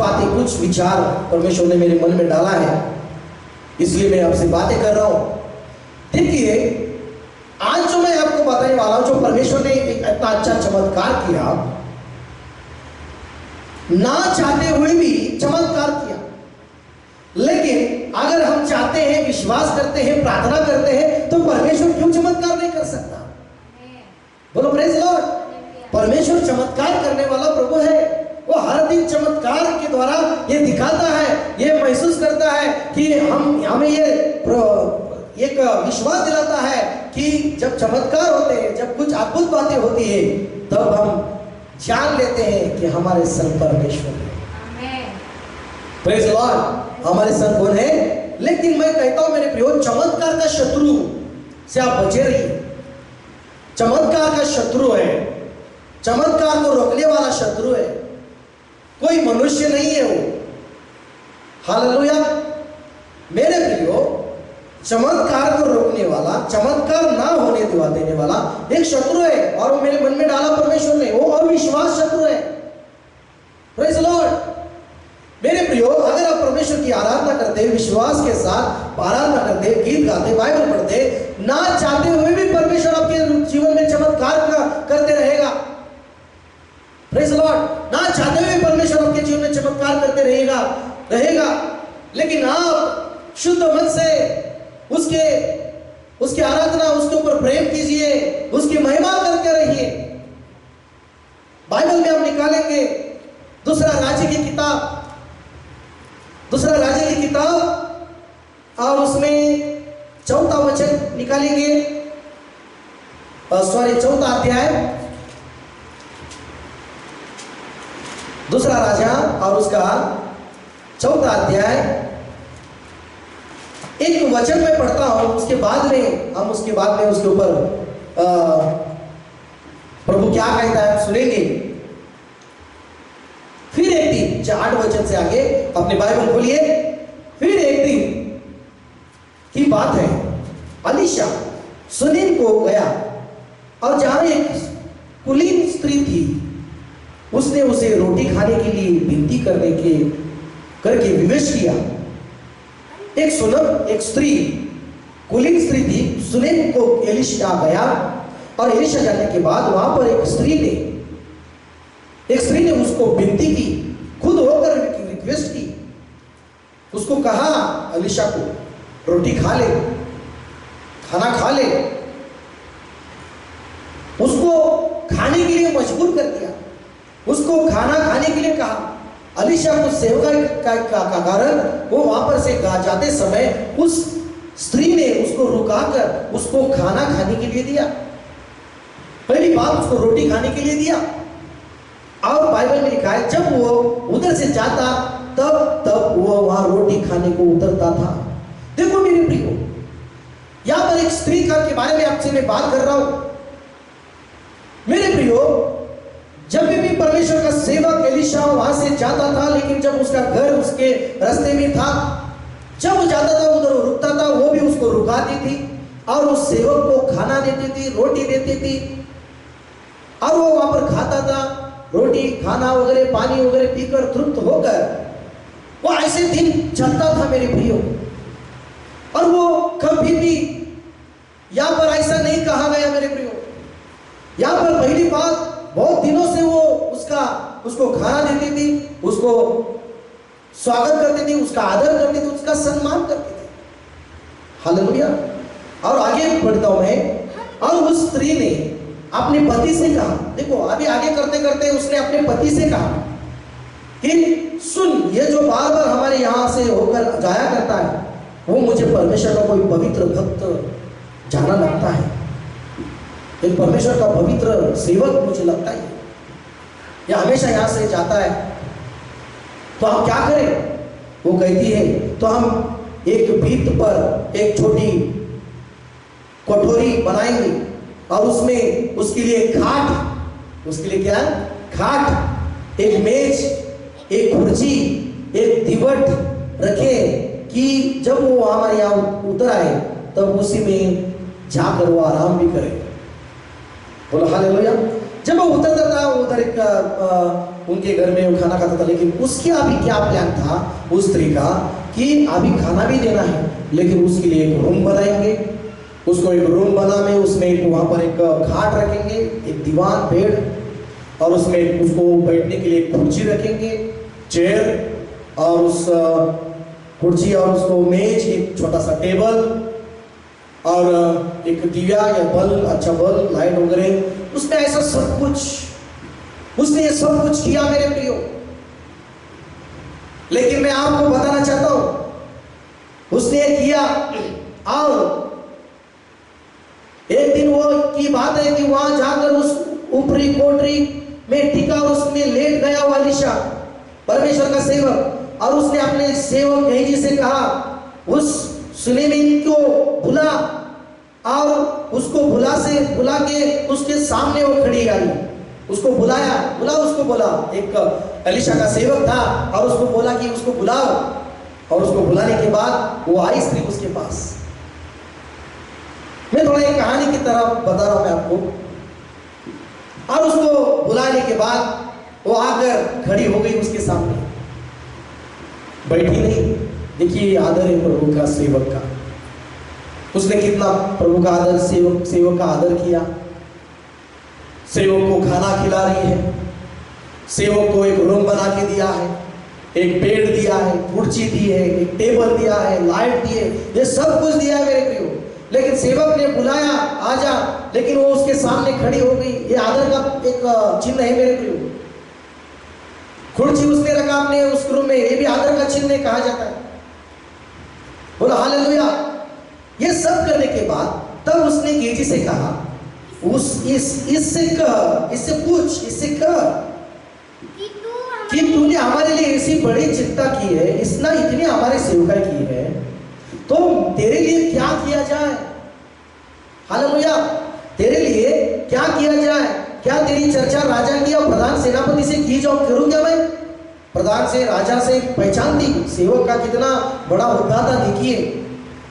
बातें, कुछ विचार परमेश्वर ने मेरे मन में डाला है, इसलिए मैं आपसे बातें कर रहा हूं। देखिए, आज जो मैं आपको बताने वाला हूं, जो परमेश्वर ने एक इतना अच्छा चमत्कार किया, ना चाहते हुए भी चमत्कार किया। लेकिन अगर हम चाहते हैं, विश्वास करते हैं, प्रार्थना करते हैं, तो परमेश्वर क्यों चमत्कार नहीं कर सकता? बोलो प्रेज लॉर्ड। परमेश्वर चमत्कार करने वाला प्रभु है। वो हर दिन चमत्कार के द्वारा ये दिखाता है, ये महसूस करता है कि हमें ये एक विश्वास दिलाता है कि जब चमत्कार होते हैं, जब कुछ अद्भुत बातें होती है, तब हम जान लेते हैं कि हमारे संग परमेश्वर है। Praise Lord. हमारे संग कौन है? लेकिन मैं कहता हूं मेरे प्रियो, चमत्कार का शत्रु से आप बचे रहिए। चमत्कार का शत्रु है, चमत्कार को रोकने वाला शत्रु है, कोई मनुष्य नहीं है वो। हालेलुया। मेरे प्रियो, चमत्कार को रोकने वाला, चमत्कार ना होने देने वाला एक शत्रु है, और वो मेरे मन में डाला परमेश्वर ने, वो अविश्वास शत्रु है। Praise Lord. मेरे प्रियो, अगर आप परमेश्वर की आराधना करते, विश्वास के साथ आराधना करते, गीत गाते, बाइबल पढ़ते, ना चाहते हुए भी परमेश्वर आपके जीवन में चमत्कार करते रहेगा। Praise Lord. ना चाहते हुए परमेश्वर आपके जीवन में चमत्कार करते रहेगा। लेकिन आप शुद्ध मन से उसके आराधना, उसके ऊपर प्रेम कीजिए, उसकी महिमा करते रहिए। बाइबल में हम निकालेंगे दूसरा राज्य की किताब, और उसमें चौथा वचन निकालेंगे, चौथा अध्याय, दूसरा राजा और उसका चौथा अध्याय। एक वचन में पढ़ता हूं, उसके बाद में उसके ऊपर प्रभु क्या कहता है सुनेंगे। फिर एक दिन, 8 वचन से आगे अपने बाइबल खोलिए। फिर एक दिन की बात है, अलीशा सुनीम को गया, और जहां एक कुलीन स्त्री थी, उसने उसे रोटी खाने के लिए विनती करके विवश किया। एक स्त्री, कुलीन स्त्री थी, सुनेम को एलिशा गया, और एलिशा जाने के बाद वहां पर एक स्त्री ने उसको विनती की, खुद होकर रिक्वेस्ट की। उसको कहा एलिशा को, रोटी खा ले, खाना खा ले। उसको खाने के लिए मजबूर कर दिया, उसको खाना खाने के लिए कहा। एलिशा को सेवका का कारण वो वहां पर से जाते समय उस स्त्री ने उसको रुकाकर उसको खाना खाने के लिए दिया। पहली बात उसको रोटी खाने के लिए दिया। और बाइबल में लिखा है, जब वो उधर से जाता तब वो वहां रोटी खाने को उतरता था। देखो मेरे प्रियो, यहां पर एक स्त्री के बारे में आपसे मैं बात कर रहा हूं। मेरे प्रियो, जब भी परमेश्वर का सेवक एलिशा वहां से जाता था, लेकिन जब उसका घर उसके रास्ते में था, जब वो जाता था उधर वो रुकता था, वो भी उसको रुकाती थी और उस सेवक को खाना देती थी, रोटी देती थी, और वो वहां पर खाता था, रोटी खाना वगैरह पानी वगैरह पीकर तृप्त होकर वो ऐसे दिन चलता था मेरे प्रियो। और वो कभी भी यहां पर ऐसा नहीं कहा गया मेरे प्रियो। यहां पर पहली बात, बहुत दिनों से वो उसको खाना देती थी, उसको स्वागत करती थी, उसका आदर करती थी, उसका सम्मान करती थी। हालेलुया। और आगे बढ़ता हूं मैं, और उस स्त्री ने अपने पति से कहा, देखो अभी आगे करते करते उसने अपने पति से कहा कि सुन, ये जो बार बार हमारे यहां से होकर जाया करता है, वो मुझे परमेश्वर का कोई पवित्र भक्त जाना लगता है, एक परमेश्वर का पवित्र सेवक मुझे लगता है, या हमेशा यहां से जाता है, तो हम क्या करें? वो कहती है, तो हम एक भीत पर एक छोटी कोठरी बनाएंगे, और उसमें उसके लिए खाट, उसके लिए क्या? खाट, एक मेज, एक कुर्सी, एक दिवट रखे, कि जब वो हमारे यहाँ उतर आए तब उसी में जाकर वो आराम भी करे। बोलो हालेलुया। जब वो उतरता था उधर उनके घर में वो खाना खाता था, लेकिन उसके अभी क्या प्लान था उस स्त्री का कि अभी खाना भी देना है, लेकिन उसके लिए एक रूम बनाएंगे। उसको एक रूम बना में उसमें वहां पर एक खाट रखेंगे, एक दीवान बेड, और उसमें उसको बैठने के लिए एक कुर्सी रखेंगे, चेयर, और उस कुर्सी और उसको मेज, एक छोटा सा टेबल, और एक दिया या बल्ब, अच्छा बल्ब, लाइट वगैरह, उसने ऐसा सब कुछ, उसने ये सब कुछ किया मेरे प्रियो। लेकिन मैं आपको बताना चाहता हूं उसने ये किया, और एक दिन वो की बात है कि वहां जाकर उस ऊपरी कोठरी में टिका और उसमें लेट गया वो एलीशा, परमेश्वर का सेवक, और उसने अपने सेवक गेहजी से कहा उस सुलेमान को बुला, और उसको बुला के उसके सामने वो खड़ी आई, उसको बुलाया, उसको बोला, एक एलीशा का सेवक था, और उसको बोला कि उसको बुलाओ, और उसको बुलाने के बाद वो आई स्त्री उसके पास। मैं थोड़ा एक कहानी की तरह बता रहा हूं मैं आपको। और उसको बुलाने के बाद वो आकर खड़ी हो गई उसके सामने, बैठी नहीं। देखिए आदर है प्रभु का सेवक का, उसने कितना प्रभु का आदर, सेवक का आदर किया। सेवक को खाना खिला रही है, सेवक को एक रूम बना के दिया है, एक बेड दिया है, कुर्सी दी है, एक टेबल दिया है, लाइट दी है, ये सब कुछ दिया है मेरे प्रियो। लेकिन सेवक ने बुलाया आजा, लेकिन वो उसके सामने खड़ी हो गई। ये आदर का एक चिन्ह है मेरे प्रियो। कुर्सी उसने रखा अपने उस रूम में, ये भी आदर का चिन्ह कहा जाता है। बोला हालेलुया। ये सब करने के बाद तब उसने गेहजी से कहा इससे पूछ, इससे कह कि तूने हमारे लिए ऐसी बड़ी चिंता की है, इतनी हमारे सेवकाई की है, तो तेरे लिए क्या किया जाए। हालेलुया। तेरे लिए क्या किया जाए? क्या तेरी चर्चा राजा की और प्रधान सेनापति से की जाओ? करूं क्या मैं? प्रधान से, राजा से पहचान दी, सेवक का कितना बड़ा होता था देखिए।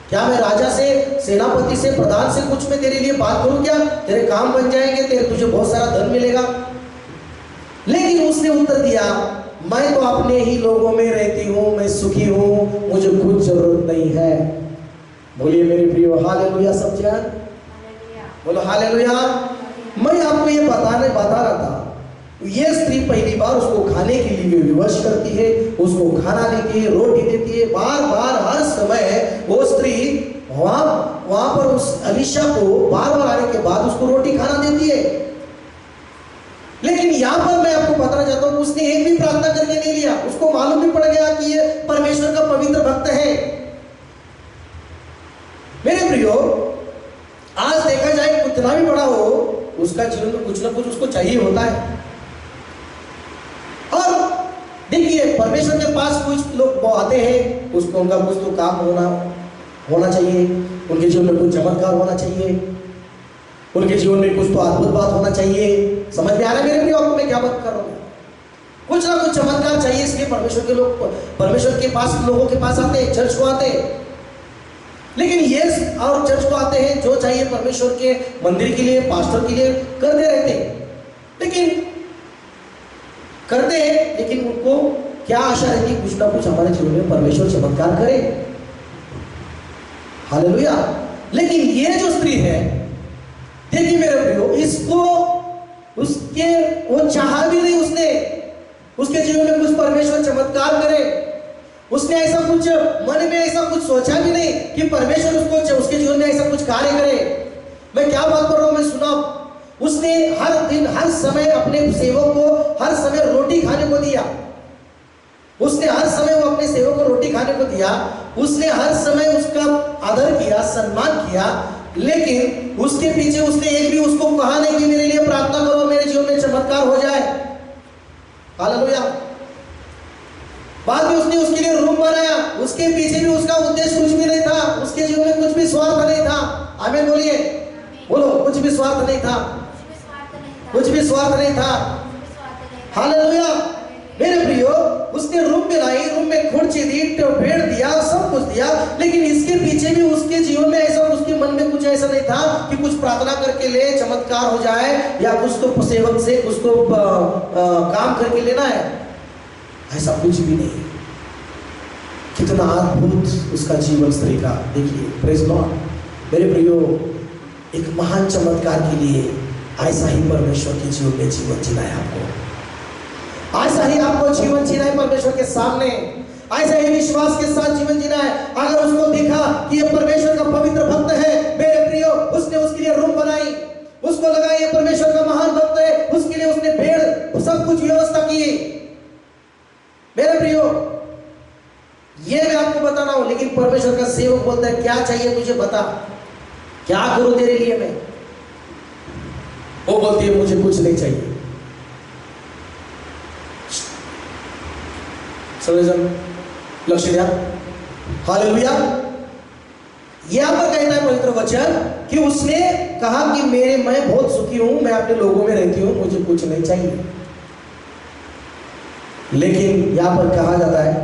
क्या मैं राजा से, सेनापति से, प्रधान से कुछ मैं तेरे लिए बात करूं क्या? तेरे काम बन जाएंगे, तुझे बहुत सारा धन मिलेगा। लेकिन उसने उत्तर दिया, मैं तो अपने ही लोगों में रहती हूँ, मैं सुखी हूँ, मुझे कुछ जरूरत नहीं है। बोलिए मेरे प्रियो हालेलुया सब जान, बोलो हालेलुया। मैं आपको ये बता रहा था, ये स्त्री पहली बार उसको खाने के लिए विवश करती है, उसको खाना देती है, रोटी देती है, बार बार हर समय वो स्त्री वहां पर उस एलीशा को बार बार आने के बाद उसको रोटी खाना देती है। लेकिन यहां पर मैं आपको बताना चाहता हूं, उसने एक भी प्रार्थना करके नहीं लिया। उसको मालूम भी पड़ गया कि ये परमेश्वर का पवित्र भक्त है। मेरे प्रियो, आज देखा जाए कितना भी बड़ा हो, उसका जीवन में कुछ ना कुछ उसको चाहिए होता है। और देखिए परमेश्वर के पास कुछ लोग आते हैं, उसको उनका कुछ तो काम होना चाहिए, उनके जीवन में कुछ चमत्कार होना चाहिए, उनके जीवन में कुछ तो अद्भुत बात होना चाहिए। समझ में आ रहा है मेरे प्रियो आपको मैं क्या बात कर रहा हूँ? कुछ ना कुछ चमत्कार चाहिए, इसलिए परमेश्वर के पास लोगों के पास आते हैं, चर्च को आते हैं। लेकिन ये और चर्च को आते हैं, जो चाहिए परमेश्वर के मंदिर के लिए, पास्टर के लिए करते रहते हैं। लेकिन करते हैं, लेकिन उनको क्या आशा रहती है, कुछ ना कुछ हमारे जीवन में परमेश्वर चमत्कार करे। हालेलुया। लेकिन ये जो स्त्री है, देखिए मेरे प्रियो, इसको वो चाहा भी नहीं, उसके जीवन में कुछ परमेश्वर चमत्कार करे। उसने ऐसा कुछ मन में ऐसा कुछ सोचा भी नहीं कि परमेश्वर उसके जीवन में ऐसा कुछ कार्य करे। मैं क्या बात कर रहा हूं, मैं सुना। उसने हर दिन हर समय अपने सेवक को हर समय रोटी खाने को दिया। उसने हर समय वो अपने सेवक को रोटी खाने को दिया। उसने हर समय उसका आदर किया, सम्मान किया। लेकिन उसके पीछे उसने एक भी उसको कहा नहीं कि मेरे लिए प्रार्थना करो, मेरे जीवन में चमत्कार हो जाए। हालेलुया। बाद में उसने उसके लिए रूम बनाया, उसके पीछे भी उसका उद्देश्य कुछ भी नहीं था, उसके जीवन में कुछ भी स्वार्थ नहीं था। आमीन बोलिए, बोलो कुछ भी स्वार्थ नहीं था, कुछ भी स्वार्थ नहीं था। हालेलुया। मेरे प्रियो, उसने रूम बनाई, रूम में कुर्सी दी, बेड दिया, सब कुछ दिया। लेकिन इसके पीछे भी उसके जीवन में ऐसा, उसके मन में कुछ ऐसा नहीं था कि कुछ प्रार्थना करके ले, चमत्कार हो जाए, या कुछ तो सेवक से कुछ तो काम करके लेना है, ऐसा कुछ भी नहीं। कितना अद्भुत उसका जीवन स्त्री का, देखिए प्रेज लॉर्ड। मेरे प्रियो, एक महान चमत्कार के लिए ऐसा ही परमेश्वर के जीवन में जीवन जीना है आपको, ऐसा ही आपको जीवन जीना है परमेश्वर के सामने, ऐसा ही विश्वास के साथ जीवन जीना है। अगर उसको देखा कि ये परमेश्वर का पवित्र भक्त है, मेरे प्रियो, उसने उसके लिए रूम बनाई, उसको लगा ये परमेश्वर का महान भक्त है, उसके लिए उसने भेड़ सब कुछ व्यवस्था की। मेरे प्रियो, ये मैं आपको बताना हूं, लेकिन परमेश्वर का सेवक बोलता है क्या चाहिए तुझे बता, क्या करूं तेरे लिए मैं? वो बोलती है मुझे कुछ नहीं चाहिए। लक्ष्य दिया, हालेलुया। यहां पर कहता है पवित्र वचन कि उसने कहा कि मैं बहुत सुखी हूं, मैं अपने लोगों में रहती हूं, मुझे कुछ नहीं चाहिए। लेकिन यहां पर कहा जाता है,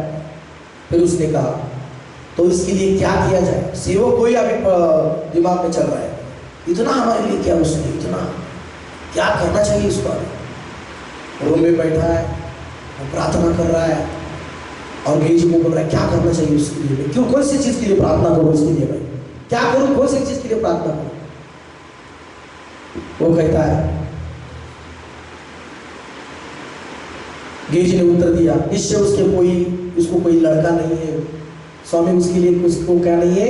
फिर उसने कहा तो इसके लिए क्या किया जाए? सेवक कोई अभी दिमाग में चल रहा है, इतना हमारे लिए क्या, उसने इतना क्या करना चाहिए उसको? रूम में बैठा है, वो प्रार्थना कर रहा है और गेजी को बोल रहा है क्या करना चाहिए उसके लिए, क्यों, कौन सी चीज के लिए प्रार्थना करूं इसके लिए, मैं क्या करूं, कौन सी चीज के लिए प्रार्थना करूं? वो कहता है, गेजी ने उत्तर दिया, निश्चय उसको कोई लड़का नहीं है स्वामी, उसके लिए उसको क्या नहीं है,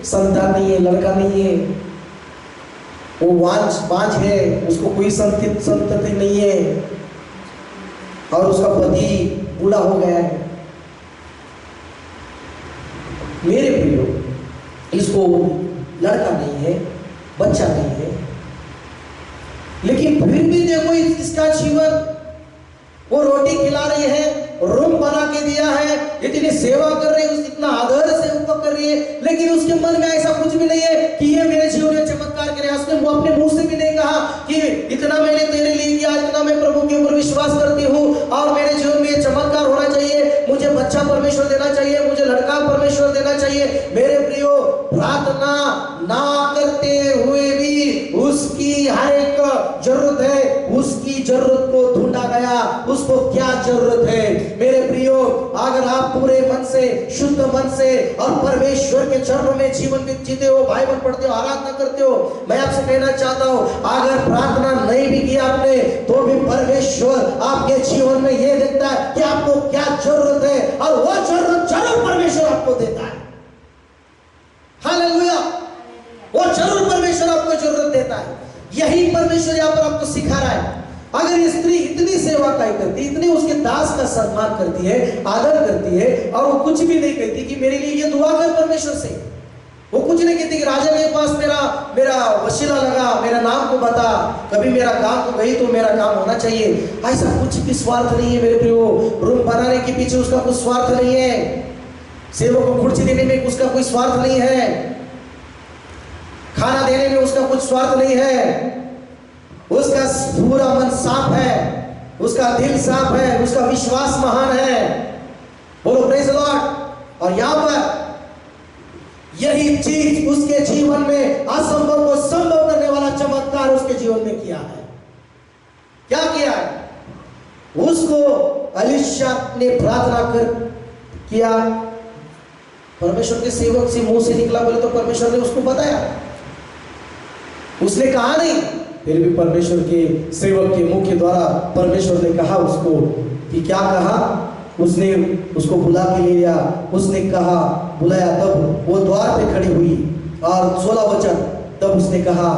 संतान नहीं है, लड़का नहीं है, वो बांझ है, उसको कोई संतति नहीं है, और उसका पति बूढ़ा हो गया है। मेरे प्रियो, इसको लड़का नहीं है, बच्चा नहीं है, लेकिन फिर भी देखो इसका जीवन, वो रोटी खिला रही है, रूम बना के दिया है, इतनी सेवा कर रही है, इतना आदर से उनको कर रही है, लेकिन उसके मन में ऐसा कुछ भी नहीं है कि ये मेरे जीवन में चमत्कार करे। उसने वो अपने मुंह से भी नहीं कहा कि इतना मैंने तेरे लिए किया, इतना मैं प्रभु के ऊपर विश्वास करती हूँ और मेरे जीवन में चमत्कार होना चाहिए, मुझे बच्चा परमेश्वर देना चाहिए, मुझे लड़का परमेश्वर देना चाहिए। मेरे प्रियो, प्रार्थना ना करते हुए भी उसकी हर एक जरूरत है, उसकी जरूरत को ढूंढा गया, उसको क्या जरूरत है। मेरे प्रियो, अगर आप पूरे मन से, शुद्ध मन से और परमेश्वर के चरणों में जीवन जीते हो, बाइबल पढ़ते हो, आराधना करते हो, मैं आपसे कहना चाहता हूं, अगर प्रार्थना नहीं भी किया आपने तो भी परमेश्वर आपके जीवन में यह देखता है कि आपको क्या जरूरत है, और वो जरूरत जरूर परमेश्वर आपको देता है। हालेलुया, वो जरूर परमेश्वर आपको जरूरत देता है। यही परमेश्वर यहाँ पर आपको सिखा रहा है। अगर ये स्त्री इतनी सेवा काय करती, इतनी उसके दास का सम्मान करती है, आदर करती है, और वो कुछ भी नहीं कहती कि मेरे लिए ये दुआ कर परमेश्वर से, वो कुछ नहीं कहती कि राजा के पास मेरा वसीला लगा, मेरा नाम को बता, कभी मेरा काम को गई तो मेरा काम होना चाहिए, ऐसा कुछ भी स्वार्थ नहीं है। मेरे प्रियो, रूम बनाने के पीछे उसका कुछ स्वार्थ नहीं है, सेवक को कुर्सी देने में उसका कोई स्वार्थ नहीं है, खाना देने में उसका कुछ स्वार्थ नहीं है, उसका पूरा मन साफ है, उसका दिल साफ है, उसका विश्वास महान है। बोलो प्रेज़ लॉर्ड। और यहां पर यही चीज उसके जीवन में असंभव को संभव करने वाला चमत्कार उसके जीवन में किया है। क्या किया है? उसको एलीशा ने प्रार्थना कर किया, परमेश्वर के सेवक से मुंह से निकला, बोले तो परमेश्वर ने उसको बताया, उसने कहा नहीं, फिर भी परमेश्वर के सेवक के मुंह के द्वारा परमेश्वर ने कहा उसको कि क्या कहा, उसने उसको बुला के ले लिया, उसने कहा, बुलाया, तब वो द्वार पे खड़ी हुई, और 16 वचन, तब उसने कहा,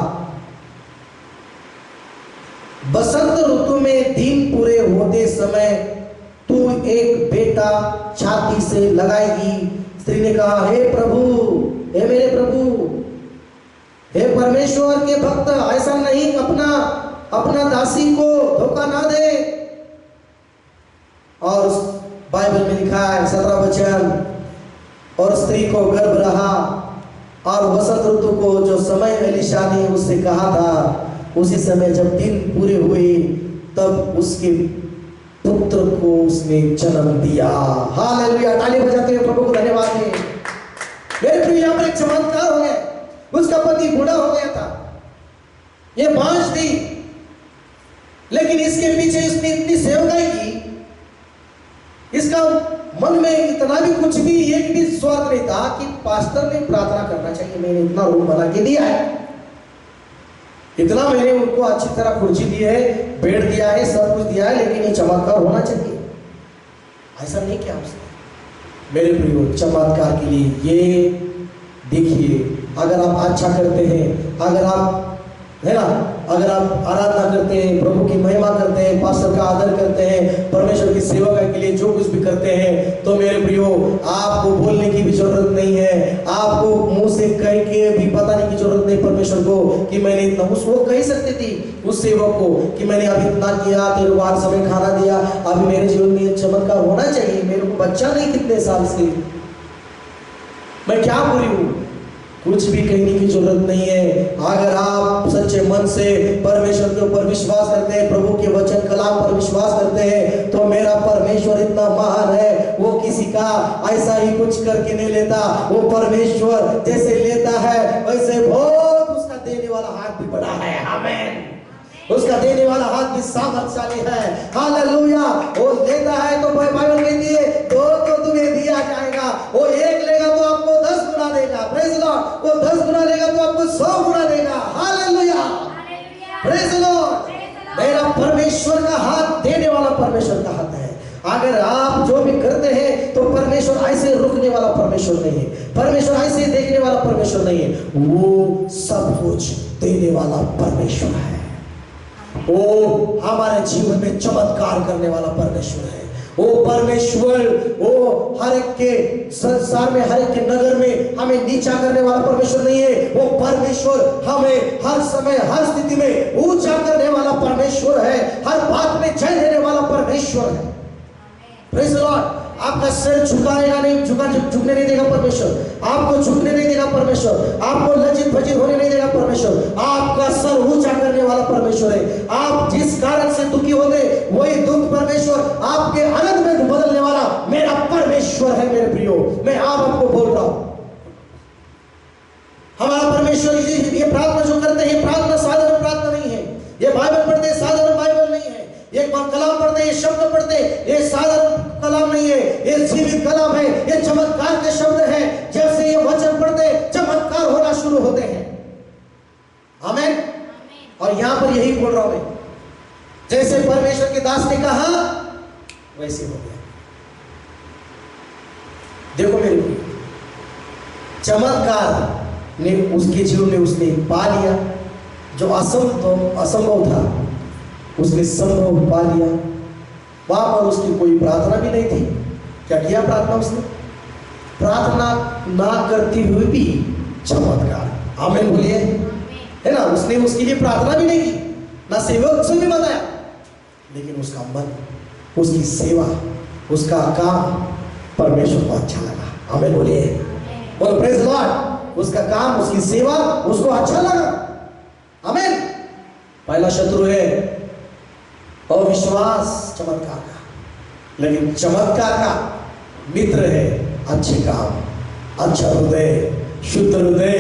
बसंत ऋतु में दिन पूरे होते समय तू एक बेटा छाती से लगाएगी। स्त्री ने कहा, हे प्रभु, हे मेरे प्रभु, हे परमेश्वर के भक्त, ऐसा नहीं, अपना दासी को धोखा ना दे। और बाइबल में लिखा है 17 वचन, और स्त्री को गर्भ रहा, और वसंत ऋतु को जो समय एलीशा ने उससे कहा था, उसी समय जब दिन पूरे हुए तब उसके पुत्र को उसने जन्म दिया। हालेलुया, ताली बजाते हुए प्रभु को धन्यवाद दें। मेरे प्रिय, यहाँ पर एक चमत्कार हो गया। उसका पति बूढ़ा हो गया था, ये 5 दी, लेकिन इसके पीछे इसने इतनी सेवकाई की, इसका मन में इतना भी कुछ भी एक भी स्वार्थ नहीं था कि पास्टर ने प्रार्थना करना चाहिए, मैंने इतना रूम बना के दिया है, इतना मैंने उनको अच्छी तरह कुर्सी दी है, बेड दिया है, सब कुछ दिया है, लेकिन ये चमत्कार होना चाहिए। ऐसा नहीं किया उसने। मेरे प्रियो, चमत्कार के लिए ये देखिए, अगर आप अच्छा करते हैं, अगर आप है ना, अगर आप आराधना करते हैं, प्रभु की महिमा करते हैं, पास्टर का आदर करते हैं, परमेश्वर की सेवा के लिए जो कुछ भी करते हैं, तो मेरे प्रियो आपको बोलने की भी जरूरत नहीं है, आपको मुंह से कह के भी बताने की जरूरत नहीं परमेश्वर को कि मैंने इतना, वो कह सकती थी उस सेवक को कि मैंने अभी इतना किया, तेरे को 8 समय खाना दिया, अभी मेरे जीवन में चमत्कार होना चाहिए, मेरे को बच्चा नहीं कितने साल से, मैं क्या बुरी हूँ। कुछ भी कहने की जरूरत नहीं है। अगर आप सच्चे मन से परमेश्वर के ऊपर विश्वास करते हैं, प्रभु के वचन कलाम पर विश्वास करते हैं, तो मेरा परमेश्वर इतना महान है, वो किसी का ऐसा ही कुछ करके नहीं लेता, वो परमेश्वर जैसे लेता है वैसे बहुत उसका देने वाला हाथ भी बड़ा है। आमीन। उसका देने वाला हाथ भी सामर्थशाली है। हालेलुया। वो देता है तो बाइबल कहती है 2 तो तुम्हें दिया जाएगा, वो 1 लेगा तो आपको 10 गुना देगा। Praise Lord. वो 10 गुना लेगा तो आपको 100 गुना देगा। हालेलुया। Praise Lord. मेरा परमेश्वर का हाथ देने वाला परमेश्वर का हाथ है। अगर आप जो भी करते हैं तो परमेश्वर ऐसे रुकने वाला परमेश्वर नहीं है, परमेश्वर ऐसे देखने वाला परमेश्वर नहीं है, वो सब कुछ देने वाला परमेश्वर है। वो हमारे जीवन में चमत्कार करने वाला परमेश्वर है। वो परमेश्वर वो हर एक के संसार में, हर एक के नगर में हमें नीचा करने वाला परमेश्वर नहीं है। वो परमेश्वर हमें हर समय हर स्थिति में ऊंचा करने वाला परमेश्वर है, हर बात में जय देने वाला परमेश्वर है। Praise the Lord. आपका सिर झुकाएगा नहीं, झुकने नहीं देगा परमेश्वर, आपको झुकने नहीं देगा परमेश्वर, आपको लज्जित भजित होने नहीं देगा परमेश्वर, आपका सर ऊंचा करने वाला परमेश्वर है। आप जिस कारण से दुखी होते वही दुख परमेश्वर आपके आनंद में बदलने वाला मेरा परमेश्वर है। मेरे प्रियो, मैं आपको बोल रहा हूं, हमारा परमेश्वर ये प्रार्थना जो करते हैं, प्रार्थना साधारण प्रार्थना नहीं है। ये बाइबल पढ़ते हैं, साधारण बाइबल नहीं है। ये कलाम पढ़ते, ये शब्द पढ़ते, ये साधारण कलाम नहीं है, ये जीवित कलाम है, ये चमत्कार के शब्द है। जैसे ये वचन पढ़ते चमत्कार होना शुरू होते हैं। आमीन। और यहां पर यही बोल रहा हूं मैं, जैसे परमेश्वर के दास ने कहा वैसे हो गया। देखो मेरे लिए चमत्कार ने उसके जीवन में उसने पा लिया, जो असंभव था उसने संभव पा लिया। वहां पर उसकी कोई प्रार्थना भी नहीं थी। क्या किया प्रार्थना उसने? प्रार्थना ना करती हुए भी चमत्कार। आमीन बोलिए, है ना। उसने उसके लिए प्रार्थना भी नहीं की, ना सेवक से भी बताया, लेकिन उसका मन, उसकी सेवा, उसका काम परमेश्वर को अच्छा लगा। आमीन बोलिए, बोलो प्रेज़ लॉर्ड। उसका काम, उसकी सेवा उसको अच्छा लगा। आमीन। पहला शत्रु है अविश्वास चमत्कार का, लेकिन चमत्कार का मित्र है अच्छे काम, अच्छा हृदय, शुद्ध हृदय,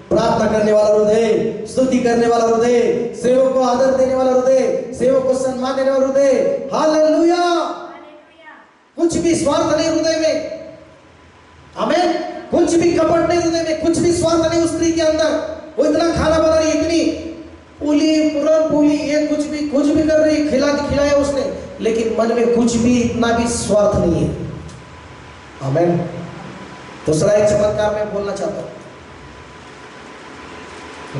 प्रार्थना करने वाला हृदय, स्तुति करने वाला हृदय, सेवक को आदर देने वाला हृदय, सेवक को सम्मान देने वाला हृदय। हालेलुया। कुछ भी स्वार्थ नहीं हृदय में। आमीन। कुछ भी कपट नहीं हृदय में, कुछ भी स्वार्थ नहीं उस स्त्री के अंदर। वो इतना खाना बना रही, इतनी पूरी ये कुछ भी कर रही, खिलाया उसने, लेकिन मन में कुछ भी इतना भी स्वार्थ नहीं है। आमीन। दूसरा एक चमत्कार मैं बोलना चाहता हूं।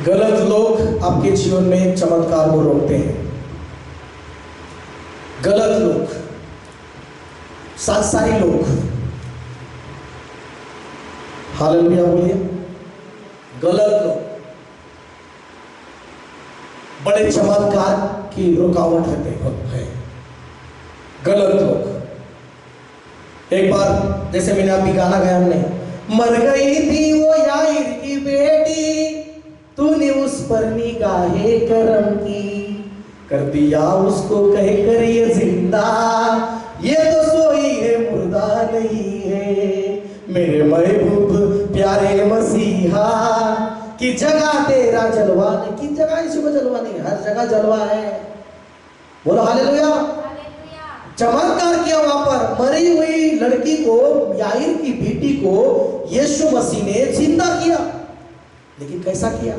गलत लोग आपके जीवन में चमत्कार को रोकते हैं। गलत लोग, सांसारिक लोग। हालेलुया बोलिए। गलत लोग बड़े चमत्कार की रुकावट है। गलत लोग। एक बार जैसे मैंने अभी गाना गाया, हमने मर गई थी वो याईर की बेटी, तूने उस पर निगाहे करम की, कर दिया उसको कह कर ये जिंदा, ये तो सोई है मुर्दा नहीं है। मेरे महबूब प्यारे मसीहा की जगह तेरा जलवा, की जगह जगह यीशु को जलवा नहीं, हर जगह जलवा है। बोलो हालेलुया। चमत्कार किया वहां पर, मरी हुई लड़की को, याईर की बेटी को यीशु मसीह ने जिंदा किया। लेकिन कैसा किया,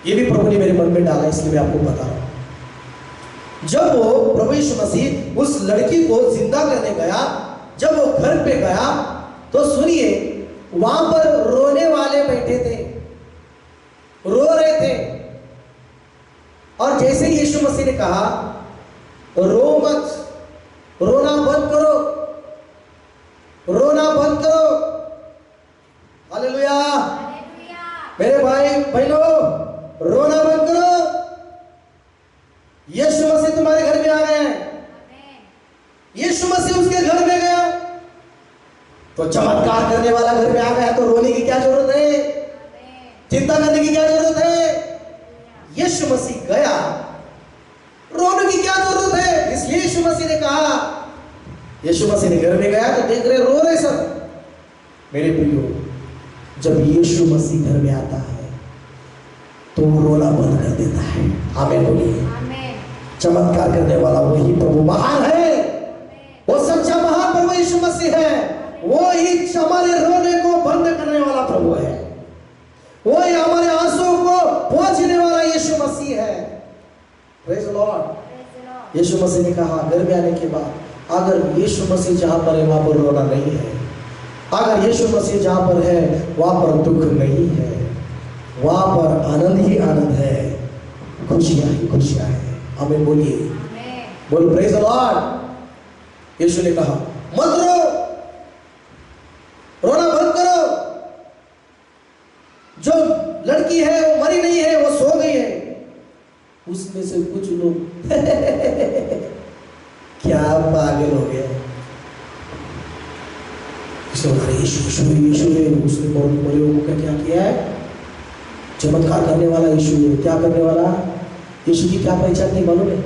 ये भी प्रभु ने मेरे मन में डाला, इसलिए मैं आपको बता रहा हूं। जब वो प्रभु यीशु मसीह उस लड़की को जिंदा करने गया, जब वो घर पे गया, तो सुनिए वहां पर रोने वाले बैठे थे, रो रहे थे। और जैसे यीशु मसीह ने कहा रो मत, रोना बंद करो, रोना बंद करो। हालेलुया। मेरे भाई बहनों, रोना बंद करो, यीशु मसीह तुम्हारे घर में आ गए हैं। यीशु मसीह उसके घर में गया, तो चमत्कार करने वाला घर में आ गया, तो रोने की क्या जरूरत है, चिंता करने की क्या जरूरत है। यीशु मसीह गया, रोने की क्या जरूरत है। इसलिए यीशु मसीह ने कहा, यीशु मसीह ने घर में गया तो देख रहे रो रहे सब। मेरे प्रियो, जब यीशु मसीह घर में आता है तो वो रोना बंद कर देता है। आमीन बोलिए। चमत्कार करने वाला वही प्रभु महान है, वो सच्चा महान प्रभु यीशु मसीह है। वो ही हमारे रोने को बंद करने वाला प्रभु है, वो ही हमारे आंसुओं को पोंछने वाला यीशु मसीह है। Praise the lord. Yeshu Masih ने कहा घर में आने के बाद, अगर यीशु मसीह जहां पर है वहां पर रोना नहीं है, अगर यीशु मसीह जहां पर है वहां पर दुख नहीं है, वहां पर आनंद ही आनंद है, खुशियां ही खुशियां है। आमीन बोलिए। बोलो प्रेज द लॉर्ड। यीशु ने कहा मत रो, रोना बंद करो। जो लड़की है वो मरी नहीं है, वो सो गई है। उसमें से कुछ लोग क्या पागल हो गया, यीशु ने उसने मरे को क्या किया है, चमत्कार करने वाला यीशु है। क्या करने वाला, यीशु की क्या पहचान थी मालूम है,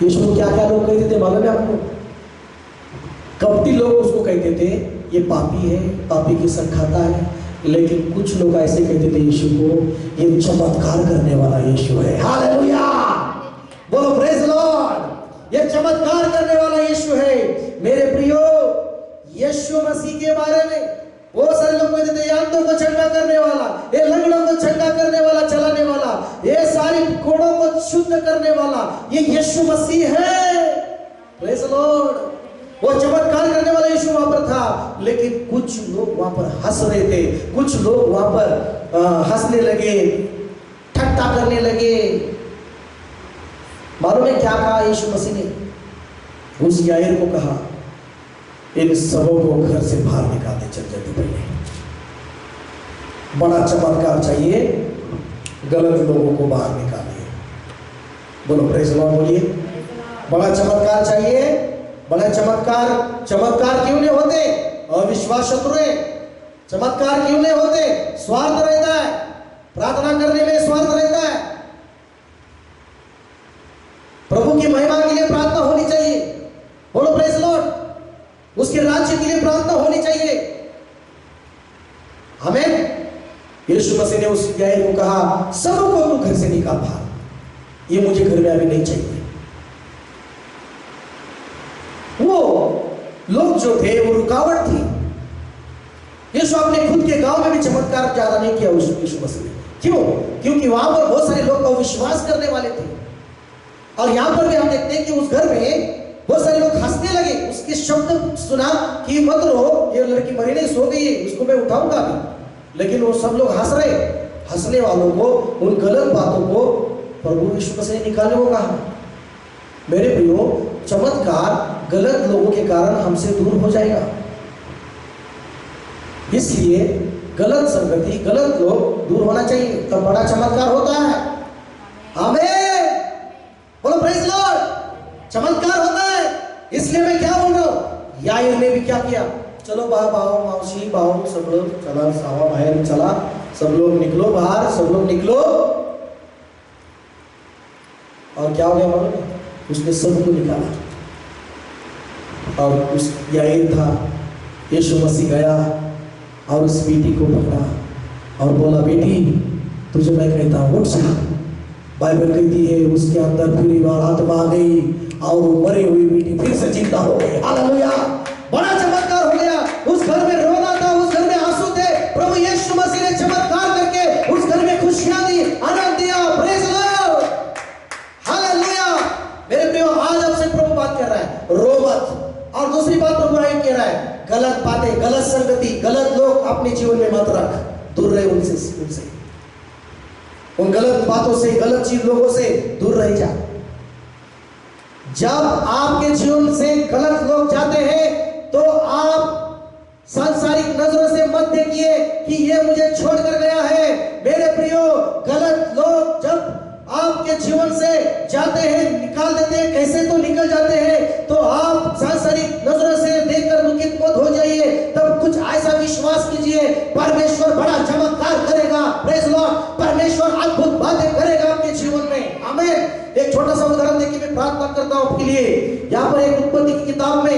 यीशु को क्या क्या लोग कहते थे मालूम है आपको। कपटी लोग उसको कहते थे ये पापी है, पापी के संग खाता है। लेकिन कुछ लोग ऐसे कहते थे यीशु को, ये चमत्कार करने वाला यीशु है। हालेलुया। बोलो प्रेज लॉर्ड। ये चमत्कार करने वाला यीशु है। मेरे प्रियो, यीशु मसीह के बारे में वो सारे लोग कहते थे अंधों को चंगा करने वाला, ये लंगड़ों को चंगा करने वाला, चलाने वाला, ये सारी कोड़ों को शुद्ध करने वाला, ये यीशु मसीह है। Praise Lord. वो चमत्कार करने वाला यीशु वहां पर था। लेकिन कुछ लोग वहां पर हंस रहे थे, कुछ लोग वहां पर हंसने लगे, ठट्टा करने लगे। मालूम है क्या कहा यीशु मसीह ने, उस याईर को कहा इन सबों को घर से बाहर निकालते चल जाते। पहले बड़ा चमत्कार चाहिए, गलत लोगों को बाहर निकालिए। बोलो प्रेज लॉर्ड बोलिए। बड़ा चमत्कार चाहिए, बड़ा चमत्कार। चमत्कार क्यों नहीं होते, अविश्वास शत्रु है। चमत्कार क्यों नहीं होते, स्वार्थ रहता है, प्रार्थना करने में स्वार्थ रहता है। प्रभु की महिमा के लिए प्रार्थना होनी चाहिए। बोलो प्रेज लॉर्ड। उसके राज्य के लिए प्रार्थना होनी चाहिए। हमें यीशु मसीह ने उस याईर को कहा सबको तू घर से निकाल बाहर, ये मुझे घर में अभी नहीं चाहिए। वो लोग जो थे वो रुकावट थी। यीशु अपने खुद के गांव में भी चमत्कार ज्यादा नहीं किया यीशु मसीह ने। क्यों? क्योंकि वहां पर बहुत सारे लोग अविश्वास करने वाले थे। और यहां पर भी हम देखते हैं कि उस घर में बहुत सारे लोग हंसने लगे। उसके शब्द सुना कि मत रो, ये लड़की मरी नहीं, सो गई है, उसको मैं उठाऊंगा अभी। लेकिन वो सब लोग हंस रहे। हंसने वालों को, उन गलत बातों को प्रभु यीशु मसीह ने निकालने को कहा। मेरे प्रियो, चमत्कार गलत लोगों के कारण हमसे दूर हो जाएगा। इसलिए गलत संगति, गलत लोग दूर होना चाहिए, तब बड़ा चमत्कार होता है। आमीन। बोलो प्रेज लॉर्ड। चमत्कार होता है। इसलिए मैं क्या बोल रहा हूं, याईर ने भी क्या किया, चलो बाबा मौसी बाबू सब लोग चला, सावा बाहर चला, सब लोग निकलो बाहर, सब लोग निकलो। और क्या हो गया मालूम है, उसने सबको निकाला। और उस याईर था, यीशु मसीह गया और उस बेटी को पकड़ा और बोला बेटी तुझे मैं कहता हूँ उठ सा। बाइबल कहती है उसके अंदर फिर बार आत्मा आ गई और वो मरी हुई बेटी फिर से जिंदा हो गई। हालेलुया, बड़ा चमत्कार हो गया। उस घर में रोना था, उस घर में आंसू थे, प्रभु यीशु मसीह ने चमत्कार करके उस घर में खुशियां दी, आनंद दिया। Praise Lord, hallelujah. मेरे प्रियो, आज आपसे प्रभु बात कर रहा है, रो मत। और दूसरी बात प्रभु कह रहा है, गलत बातें, गलत संगति, गलत लोग अपने जीवन में मत रख, दूर रहे उनसे उन गलत बातों से, गलत चीज लोगों से दूर रह जा। जब आपके जीवन से गलत लोग जाते हैं तो आप सांसारिक नजरों से मत देखिए कि ये मुझे छोड़कर गया है। मेरे प्रियो, गलत लोग जब आपके जीवन से जाते हैं, निकाल देते हैं, कैसे तो निकल जाते हैं, तो आप सांसारिक नजरों से देखकर दुखित मत हो जाइए। तब कुछ ऐसा विश्वास कीजिए, परमेश्वर बड़ा चमत्कार करेगा। प्रेज लॉर्ड, परमेश्वर अद्भुत बातें करेगा आपके जीवन में। आमीन। एक छोटा सा उदाहरण देके मैं प्रार्थना करता हूं आपके लिए। यहाँ पर एक उत्पत्ति की किताब में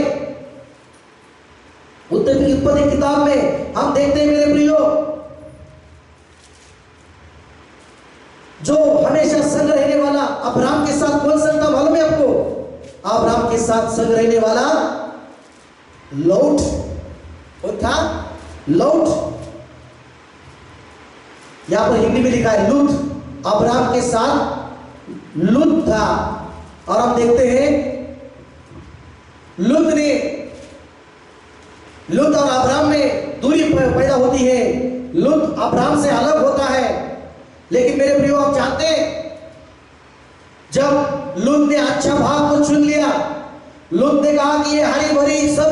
हम देखते हैं मेरे प्रियो, जो हमेशा संग रहने वाला अब्राहम के साथ कौन संग था मालूम है आपको? अब्राहम के साथ संग रहने वाला लौट, कौन था? लौट। यहां पर हिंदी में लिखा है लूत। अब्राहम के साथ लूत था। और हम देखते हैं लूत और अब्राहम में दूरी पैदा होती है। लूत अब्राहम से अलग होता है। लेकिन मेरे प्रियो, आप जानते हैं, जब लूत ने अच्छा भाग को चुन लिया, लूत ने कहा कि ये हरी भरी सब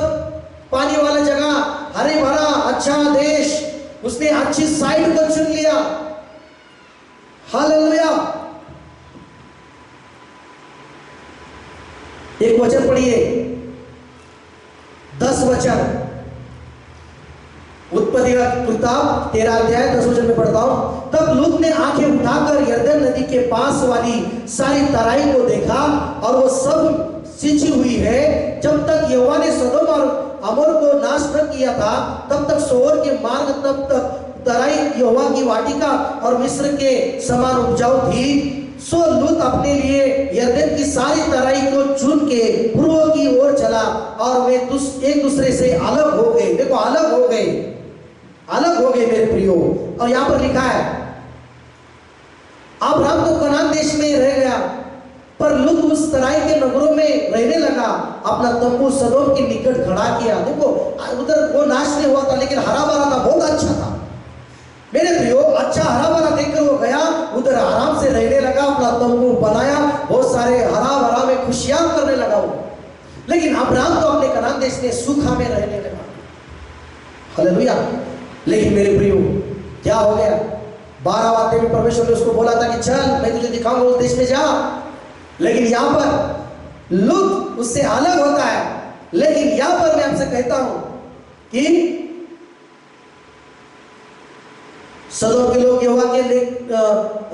पानी वाला जगह, हरी भरा अच्छा देश, उसने अच्छी साइड को चुन लिया। हालेलुया। एक वचन पढ़िए, 10 वचन, उत्पत्ति का किताब 13 अध्याय 10 वचन में पढ़ता हूं। तब लूत ने आंखें उठाकर यरदन नदी के पास वाली सारी तराई को देखा, और वो सब सिंची हुई है। जब तक यहोवा ने सदोम और अमोर को नाश न किया था, तब तक सोअर के मार्ग, तब तक तराई यहोवा की वाटिका और मिस्र के समान उपजाऊ थी। सो लूत अपने लिए यरदन की सारी तराई को चुन के पूर्व की ओर चला, और वे एक दूसरे से अलग हो गए। देखो, अलग हो गए मेरे प्रियो। और यहां पर लिखा है, अब्राहम तो कनान देश में रह गया, पर लूत उस तराई के नगरों में रहने लगा, अपना तंबू सदोम के निकट खड़ा किया। देखो, उधर वो नाश नहीं हुआ था, लेकिन हरा भरा था, बहुत अच्छा था। मेरे प्रियो, अच्छा हरा भरा देखकर वो गया, उधर आराम से रहने लगा, अपना तंबू बनाया, बहुत सारे हरा भरा में खुशियां करने लगा वो। लेकिन अब्राहम तो अपने कनान देश में सूखा में रहने लगा। हालेलुया। लेकिन मेरे प्रियो, क्या हो गया? 12 बातें में परमेश्वर ने उसको बोला था कि चल, मैं तुझे दिखाऊंगा, उस देश में जा। लेकिन यहां पर लूत उससे अलग होता है। लेकिन यहां पर मैं आपसे कहता हूं कि सदोम के लोग यहोवा के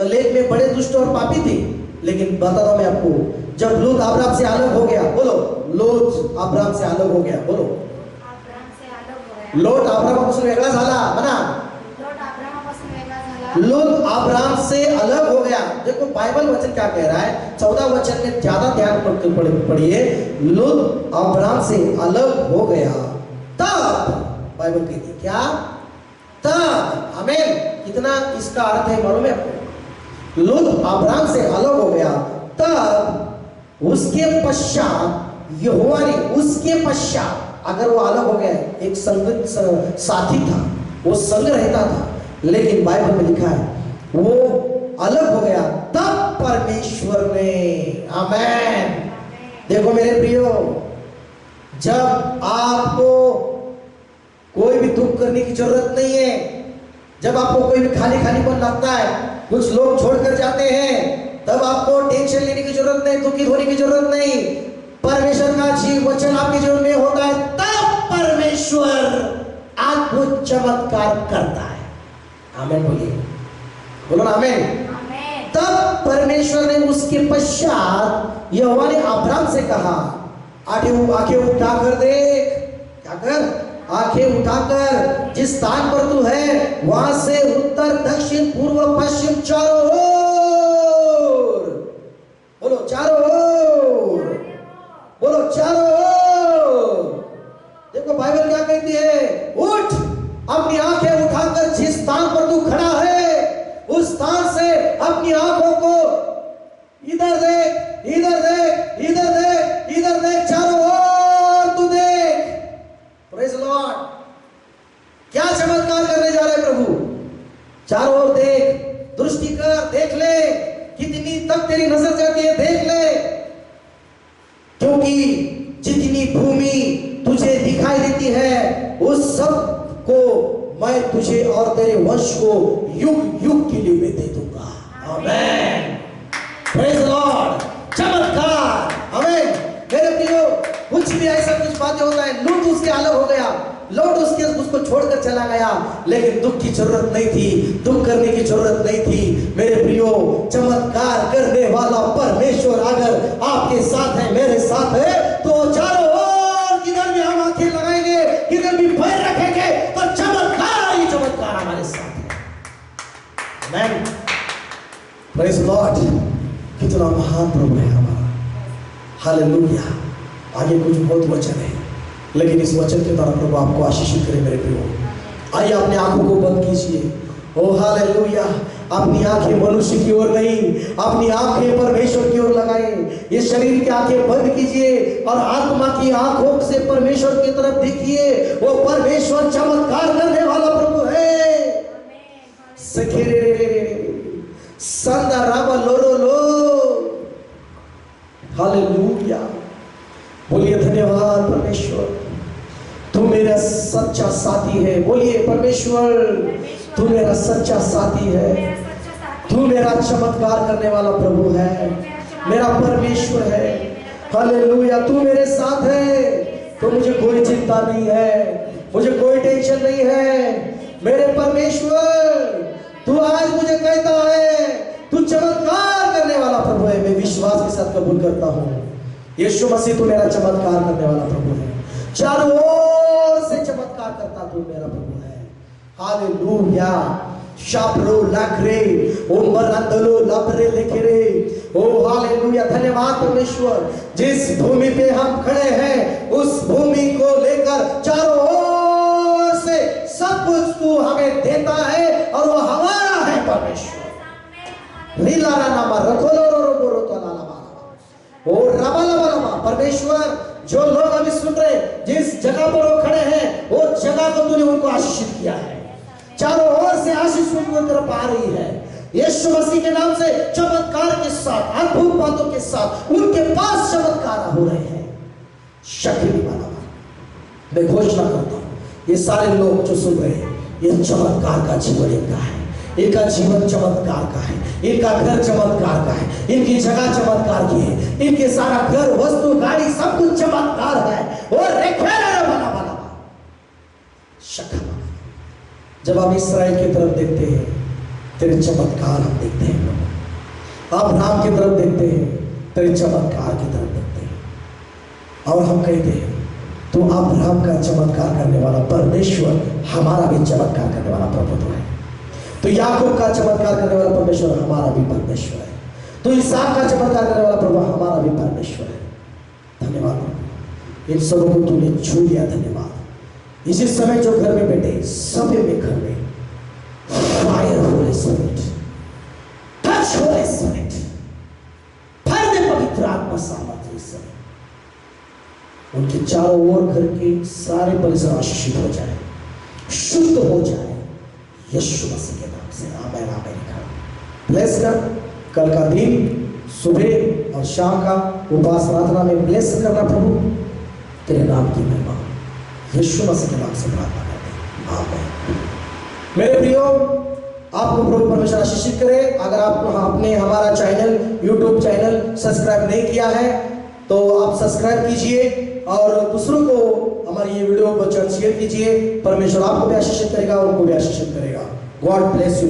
लेख में बड़े दुष्ट और पापी थे। लेकिन बताता हूं मैं आपको, जब लूत अब्राहम से अलग हो गया, बोलो, लूत अब्राहम से अलग हो गया, बोलो, लोट अब्राहमापासून वेगळा झाला, म्हणा, लूत अब्राहम से अलग हो गया। देखो बाइबल वचन क्या कह रहा है, 14 वचन में ज्यादा ध्यान पढ़िए। लूत अब्राहम से अलग हो गया, तब बाइबल कहती क्या? तब। आमीन। कितना इसका अर्थ है मालूम है आपको? लूत अब्राहम से अलग हो गया, तब उसके पश्चात यहोवा ने, उसके पश्चात, अगर वो अलग हो गया, एक संग साथी था, वो संग रहता था, लेकिन बाइबल में लिखा है वो अलग हो गया, तब परमेश्वर ने, आमीन। देखो मेरे प्रियो, जब आपको कोई भी दुख करने की जरूरत नहीं है, जब आपको कोई भी खाली खालीपन लगता है, कुछ लोग छोड़कर जाते हैं, तब आपको टेंशन लेने की जरूरत नहीं, दुखी होने की जरूरत नहीं। परमेश्वर का जीव वचन आपके जीवन में होता है, तब परमेश्वर अद्भुत चमत्कार करता है। आमीन बोलिए, बोलो ना आमीन। तब परमेश्वर ने उसके पश्चात यहोवा ने अब्राहम से कहा, आंखें उठाकर देख, क्या कर? आंखें उठाकर जिस स्थान पर तू है वहां से उत्तर दक्षिण पूर्व पश्चिम चारों ओर, बोलो चारों ओर, बोलो चारों ओर। देखो बाइबल क्या कहती है, उठ अपनी आंखें उठाकर जिस स्थान पर तू खड़ा है उस स्थान से अपनी आंखों को इधर देख, इधर देख, इधर देख, इधर देख, चारों ओर तू देख। Praise Lord. क्या चमत्कार करने जा रहे हैं प्रभु? चारों ओर देख, दृष्टि कर, देख ले कितनी तक तेरी नजर जाती है, देख ले, क्योंकि जितनी भूमि तुझे दिखाई देती है उस सब को मैं तुझे और तेरे वंश को युग युग के लिए मैं दे दूंगा। आमीन। Praise Lord. चमत्कार। आमीन। मेरे प्रियो, कुछ भी ऐसा कुछ बातें होता है, लूट उसके अलग हो गया, लौट उसको छोड़कर चला गया, लेकिन दुख की जरूरत नहीं थी, दुख करने की जरूरत नहीं थी। मेरे प्रियो, चमत्कार करने वाला परमेश्वर अगर आपके साथ है, मेरे साथ है, तो चारों ओर किधर भी हम आंखें लगाएंगे, किधर भी पैर रखेंगे, तो चमत्कार ही चमत्कार हमारे साथ है। आमीन। Praise Lord. कितना महान प्रभु है हमारा। हालेलुया। आगे कुछ बहुत वचन है, लेकिन इस वचन के द्वारा प्रभु आपको आशीषित करे मेरे प्रियो। आइए अपने आंखों को बंद कीजिए। ओ हालेलुया। अपनी आंखें मनुष्य की ओर नहीं, अपनी आंखें परमेश्वर की ओर लगाएं। ये शरीर की आंखें बंद कीजिए और आत्मा की आंखों से परमेश्वर की तरफ देखिए। वो परमेश्वर चमत्कार करने वाला प्रभु है। संदा राबा लोरो लो। हालेलुया। बोलिए धन्यवाद परमेश्वर, तू मेरा सच्चा साथी है। बोलिए परमेश्वर, तू मेरा सच्चा साथी है, तू मेरा चमत्कार करने वाला प्रभु है, मेरा परमेश्वर है। हालेलुया। तू मेरे साथ है तो मुझे कोई चिंता नहीं है, मुझे कोई टेंशन नहीं है। मेरे परमेश्वर, तू आज मुझे कहता है तू चमत्कार करने वाला प्रभु है। मैं विश्वास के साथ कबूल करता हूँ, यीशु मसीह तू मेरा चमत्कार करने वाला प्रभु है। चारों ओर से चमत्कार करता तू मेरा प्रभु है। हालेलुया। शापरो लाखरे उम्बर अंदलो लापरे लेखेरे। ओ हालेलुया। धन्यवाद परमेश्वर, जिस भूमि पे हम खड़े हैं उस भूमि को लेकर चारों ओर से सब कुछ तू हमें देता है और वो हमारा है परमेश्वर। रीलारा नामा रखोलो रोरो तो नामा ओ रबलबलमा। परमेश्वर, जो लोग अभी सुन रहे, जिस जगह पर वो खड़े हैं वो जगह को तूने उनको आशीषित किया है। चारों ओर से आशीष उनकी तरफ आ रही है। यीशु मसीह के नाम से चमत्कार के साथ, अद्भुत बातों के साथ उनके पास चमत्कार हो रहे हैं। शक्ति वाला मैं घोषणा करता हूँ, ये सारे लोग जो सुन रहे हैं, ये चमत्कार का जीवन इनका है, इनका जीवन चमत्कार का है, इनका घर चमत्कार का है, इनकी जगह चमत्कार की है, इनके सारा घर वस्तु गाड़ी सब कुछ चमत्कार है। और जब आप इसराइल की तरफ देखते हैं तेरे चमत्कार हम देखते हैं प्रभु। आप राम की तरफ देखते हैं तेरे चमत्कार की तरफ देखते हैं और हम कहते हैं तो आप राम का चमत्कार करने वाला परमेश्वर हमारा भी चमत्कार करने वाला प्रभु तो है। तो याकूब का चमत्कार करने वाला परमेश्वर हमारा भी परमेश्वर है। तो इसहाक का चमत्कार करने वाला प्रभु हमारा भी परमेश्वर है। धन्यवाद प्रभु, इन सबों को तूने छू लिया। धन्यवाद। इसी समय जो घर में बैठे सभी में घर में fire Holi spirit, touch Holi spirit, भर दे पवित्र आत्मा सामर्थ्य इस समय उनके चारों ओर घर के सारे परिसर आशीषित हो जाए, शुद्ध हो जाए यीशु मसीह के नाम से। आमीन आमीन। ब्लेस कर कल का दिन सुबह और शाम का उपवास प्रार्थना में ब्लेस करना प्रभु, तेरे नाम की महिमा यीशु मसीह के नाम से प्रार्थना करते हैं। आमीन। मेरे प्रियो, आपको प्रभु परमेश्वर आशीषित करे। अगर आपने हमारा चैनल यूट्यूब चैनल सब्सक्राइब नहीं किया है तो आप सब्सक्राइब कीजिए और दूसरों को हमारी ये वीडियो को शेयर कीजिए। परमेश्वर आपको भी आशीषित करेगा और उनको भी आशीषित करेगा। God bless you.